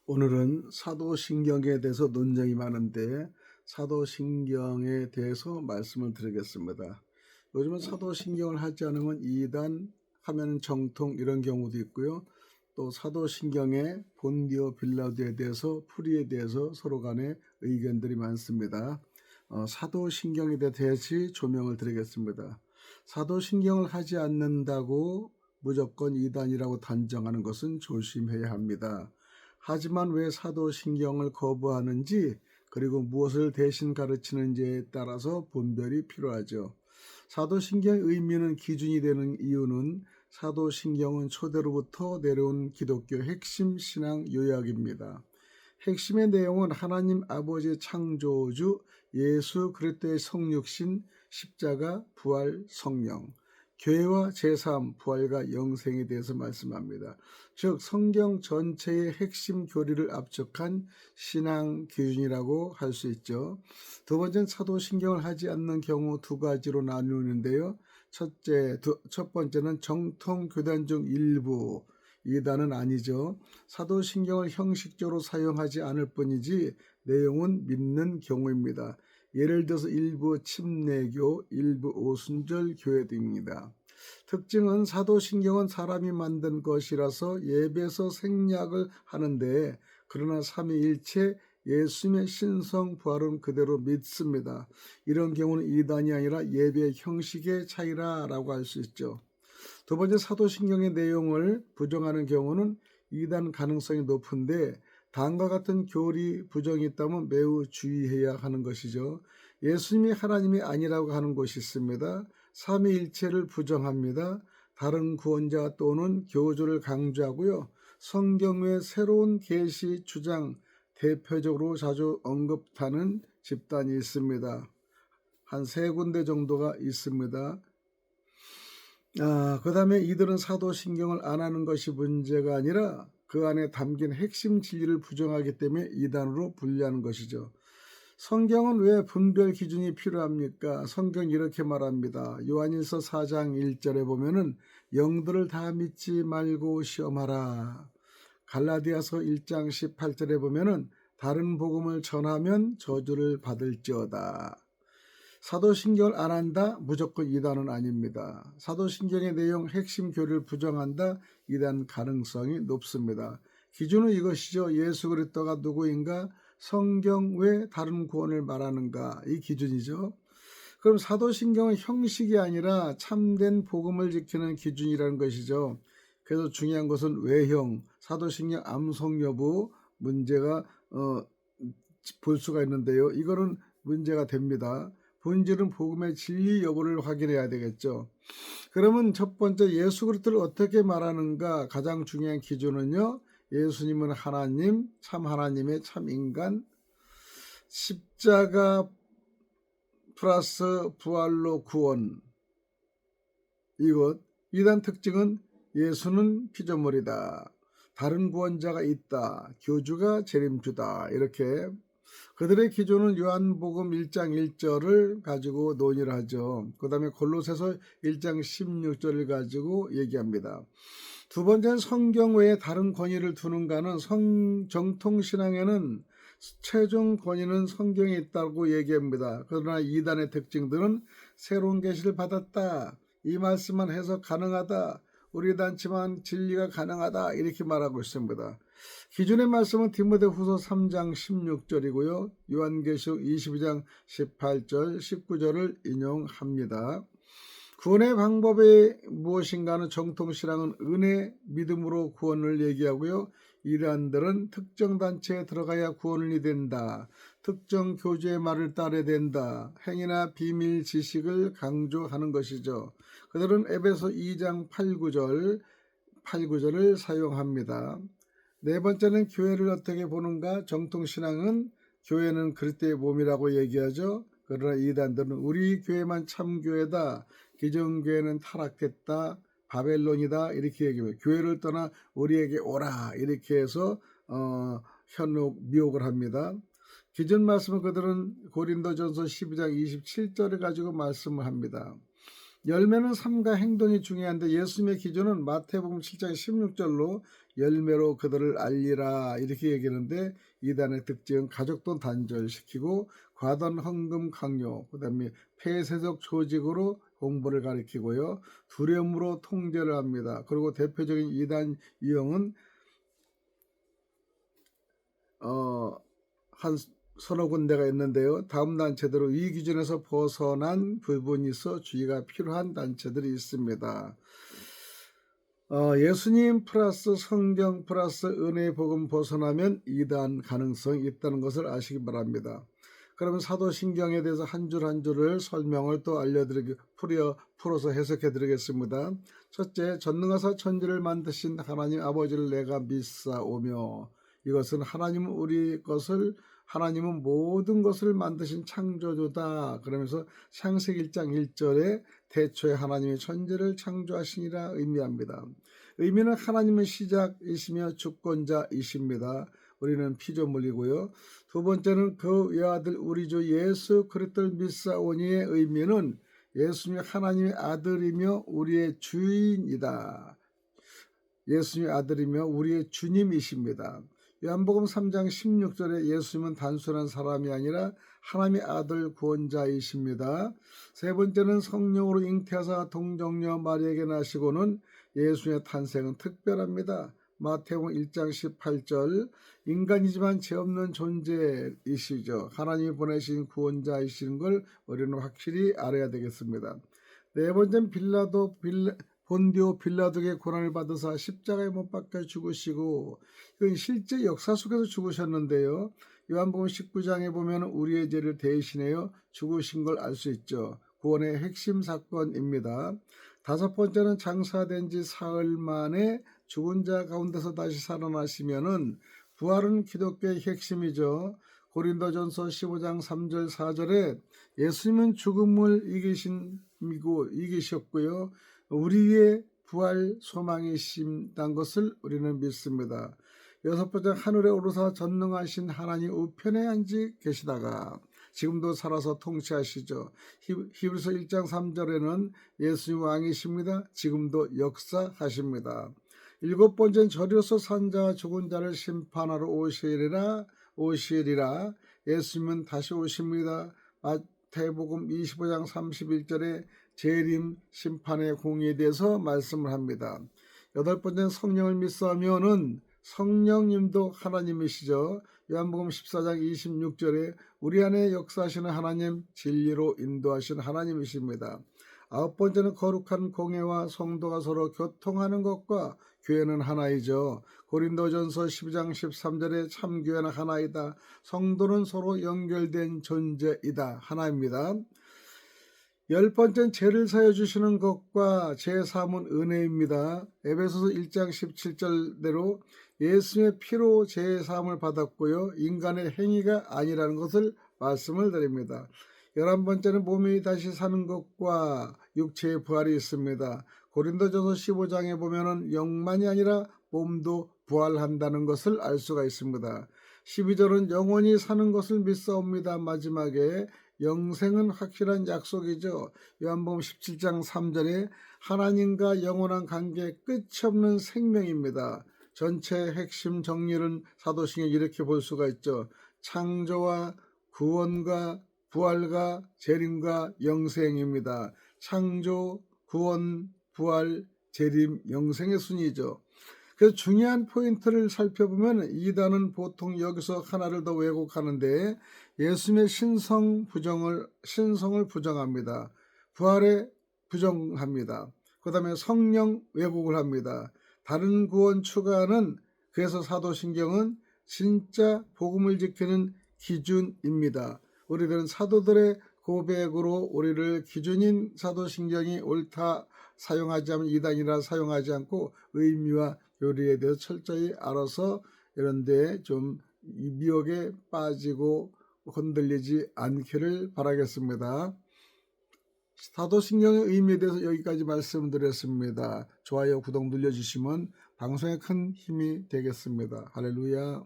오늘은 사도신경에 대해서 논쟁이 많은데 사도신경에 대해서 말씀을 드리겠습니다. 요즘은 사도신경을 하지 않으면 이단, 하면 정통 이런 경우도 있고요. 또 사도신경의 본디오 빌라도에 대해서 풀이에 대해서 서로 간에 의견들이 많습니다. 사도신경에 대해서 조명을 드리겠습니다. 사도신경을 하지 않는다고 무조건 이단이라고 단정하는 것은 조심해야 합니다. 하지만 왜 사도신경을 거부하는지, 그리고 무엇을 대신 가르치는지에 따라서 분별이 필요하죠. 사도신경의 의미는 기준이 되는 이유는 사도신경은 초대로부터 내려온 기독교 핵심 신앙 요약입니다. 핵심의 내용은 하나님 아버지의 창조주 예수 그리스도의 성육신, 십자가, 부활, 성령, 교회와 제3 부활과 영생에 대해서 말씀합니다. 즉 성경 전체의 핵심 교리를 압축한 신앙 기준이라고 할 수 있죠. 두 번째는 사도신경을 하지 않는 경우 두 가지로 나누는데요. 첫 번째는 정통 교단 중 일부, 이단은 아니죠. 사도신경을 형식적으로 사용하지 않을 뿐이지 내용은 믿는 경우입니다. 예를 들어서 일부 침례교, 일부 오순절 교회 등입니다. 특징은 사도신경은 사람이 만든 것이라서 예배에서 생략을 하는데, 그러나 삼위일체 예수님의 신성 부활은 그대로 믿습니다. 이런 경우는 이단이 아니라 예배 형식의 차이라고 할 수 있죠. 두 번째, 사도신경의 내용을 부정하는 경우는 이단 가능성이 높은데, 다음과 같은 교리 부정이 있다면 매우 주의해야 하는 것이죠. 예수님이 하나님이 아니라고 하는 곳이 있습니다. 삼위일체를 부정합니다. 다른 구원자 또는 교주를 강조하고요. 성경 외 새로운 계시 주장, 대표적으로 자주 언급하는 집단이 있습니다. 한 3군데 정도가 있습니다. 그 다음에 이들은 사도신경을 안 하는 것이 문제가 아니라 그 안에 담긴 핵심 진리를 부정하기 때문에 이단으로 분류하는 것이죠. 성경은 왜 분별 기준이 필요합니까? 성경이 이렇게 말합니다. 요한일서 4장 1절에 보면은 영들을 다 믿지 말고 시험하라. 갈라디아서 1장 18절에 보면은 다른 복음을 전하면 저주를 받을지어다. 사도신경을 안 한다? 무조건 이단은 아닙니다. 사도신경의 내용 핵심 교리를 부정한다? 이단 가능성이 높습니다. 기준은 이것이죠. 예수 그리스도가 누구인가? 성경 외 다른 구원을 말하는가? 이 기준이죠. 그럼 사도신경은 형식이 아니라 참된 복음을 지키는 기준이라는 것이죠. 그래서 중요한 것은 외형, 사도신경 암송 여부 문제가 볼 수가 있는데요. 이거는 문제가 됩니다. 본질은 복음의 진리 여부를 확인해야 되겠죠. 그러면 첫 번째, 예수 그리스도를 어떻게 말하는가? 가장 중요한 기준은요, 예수님은 하나님, 참 하나님의 참 인간, 십자가 플러스 부활로 구원. 이것, 이단 특징은 예수는 피조물이다, 다른 구원자가 있다, 교주가 재림주다, 이렇게 그들의 기준은 요한복음 1장 1절을 가지고 논의를 하죠. 그 다음에 골로새서 1장 16절을 가지고 얘기합니다. 두 번째는 성경 외에 다른 권위를 두는가는 정통신앙에는 최종 권위는 성경에 있다고 얘기합니다. 그러나 이단의 특징들은 새로운 계시를 받았다, 이 말씀만 해석 가능하다, 우리 단체만 진리가 가능하다, 이렇게 말하고 있습니다. 기존의 말씀은 디모데후서 3장 16절이고요. 요한계시록 22장 18절, 19절을 인용합니다. 구원의 방법이 무엇인가는 정통신앙은 은혜, 믿음으로 구원을 얘기하고요. 이단들은 특정 단체에 들어가야 구원이 된다, 특정 교주의 말을 따라야 된다, 행위나 비밀 지식을 강조하는 것이죠. 그들은 에베소 2장 8, 9절을 사용합니다. 네 번째는 교회를 어떻게 보는가? 정통신앙은 교회는 그리스도의 몸이라고 얘기하죠. 그러나 이단들은 우리 교회만 참교회다, 기존 교회는 타락했다, 바벨론이다, 이렇게 얘기해요. 교회를 떠나 우리에게 오라, 이렇게 해서 미혹을 합니다. 기존 말씀은 그들은 고린도전서 12장 27절을 가지고 말씀을 합니다. 열매는 삶과 행동이 중요한데 예수님의 기준은 마태복음 7장 16절로 열매로 그들을 알리라 이렇게 얘기하는데 이단의 특징은 가족도 단절시키고 과도한 헌금 강요, 그 다음에 폐쇄적 조직으로 공부를 가리키고요. 두려움으로 통제를 합니다. 그리고 대표적인 이단 유형은 한 서너 군데가 있는데요. 다음 단체대로 이 기준에서 벗어난 부분이 있어 주의가 필요한 단체들이 있습니다. 예수님 플러스 성경 플러스 은혜의 복음 벗어나면 이단 가능성이 있다는 것을 아시기 바랍니다. 그러면 사도신경에 대해서 한 줄 한 줄을 설명을 또 풀어서 해석해 드리겠습니다. 첫째, 전능하사 천지를 만드신 하나님 아버지를 내가 믿사오며, 이것은 하나님은 모든 것을 만드신 창조주다. 그러면서 창세기 1장 1절에 태초에 하나님이 천지를 창조하시니라 의미합니다. 의미는 하나님은 시작이시며 주권자이십니다. 우리는 피조물이고요. 두 번째는 그 외아들 우리 주 예수 그리스도를 믿사오니의 의미는 예수님이 하나님의 아들이며 우리의 주인이다. 예수님의 아들이며 우리의 주님이십니다. 요한복음 3장 16절에 예수님은 단순한 사람이 아니라 하나님의 아들 구원자이십니다. 세 번째는 성령으로 잉태하사 동정녀 마리아에게 나시고는 예수님의 탄생은 특별합니다. 마태복음 1장 18절, 인간이지만 죄 없는 존재이시죠. 하나님이 보내신 구원자이신 걸 우리는 확실히 알아야 되겠습니다. 네 번째는 본디오 빌라도에게 고난을 받으사 십자가에 못 박혀 죽으시고, 이건 실제 역사 속에서 죽으셨는데요. 요한복음 19장에 보면 우리의 죄를 대신하여 죽으신 걸 알 수 있죠. 구원의 핵심 사건입니다. 다섯 번째는 장사된 지 사흘 만에 죽은 자 가운데서 다시 살아나시면은 부활은 기독교의 핵심이죠. 고린도전서 15장 3절 4절에 예수님은 죽음을 이기셨고요. 우리의 부활 소망이신다는 것을 우리는 믿습니다. 여섯 번째, 하늘에 오르사 전능하신 하나님 우편에 앉아 계시다가 지금도 살아서 통치하시죠. 히브리서 1장 3절에는 예수님 왕이십니다. 지금도 역사하십니다. 일곱 번째는 저리로서 산 자와 죽은 자를 심판하러 오시리라. 예수님은 다시 오십니다. 마태복음 25장 31절에 재림 심판의 공의에 대해서 말씀을 합니다. 여덟 번째는 성령을 믿사오면은 성령님도 하나님이시죠. 요한복음 14장 26절에 우리 안에 역사하시는 하나님, 진리로 인도하신 하나님이십니다. 아홉 번째는 거룩한 공예와 성도가 서로 교통하는 것과 교회는 하나이죠. 고린도전서 12장 13절에 참 교회는 하나이다. 성도는 서로 연결된 존재이다. 하나입니다. 열 번째는 죄를 사여 주시는 것과 제3은 은혜입니다. 에베소서 1장 17절대로 예수님의 피로 제3을 받았고요. 인간의 행위가 아니라는 것을 말씀을 드립니다. 11번째는 몸이 다시 사는 것과 육체의 부활이 있습니다. 고린도전서 15장에 보면은 영만이 아니라 몸도 부활한다는 것을 알 수가 있습니다. 12절은 영원히 사는 것을 믿사옵니다. 마지막에 영생은 확실한 약속이죠. 요한복음 17장 3절에 하나님과 영원한 관계 끝이 없는 생명입니다. 전체 핵심 정리는 사도신경 이렇게 볼 수가 있죠. 창조와 구원과 부활과 재림과 영생입니다. 창조, 구원, 부활, 재림, 영생의 순위죠. 그래서 중요한 포인트를 살펴보면 이단은 보통 여기서 하나를 더 왜곡하는데 예수님의 신성을 부정합니다. 부활에 부정합니다. 그 다음에 성령 왜곡을 합니다. 다른 구원 추가는, 그래서 사도신경은 진짜 복음을 지키는 기준입니다. 우리들은 사도들의 고백으로 우리를 기준인 사도신경이 옳다 사용하지 않으면 이단이라 사용하지 않고 의미와 교리에 대해서 철저히 알아서 이런데 좀 미혹에 빠지고 흔들리지 않기를 바라겠습니다. 사도신경의 의미에 대해서 여기까지 말씀드렸습니다. 좋아요, 구독 눌러주시면 방송에 큰 힘이 되겠습니다. 할렐루야.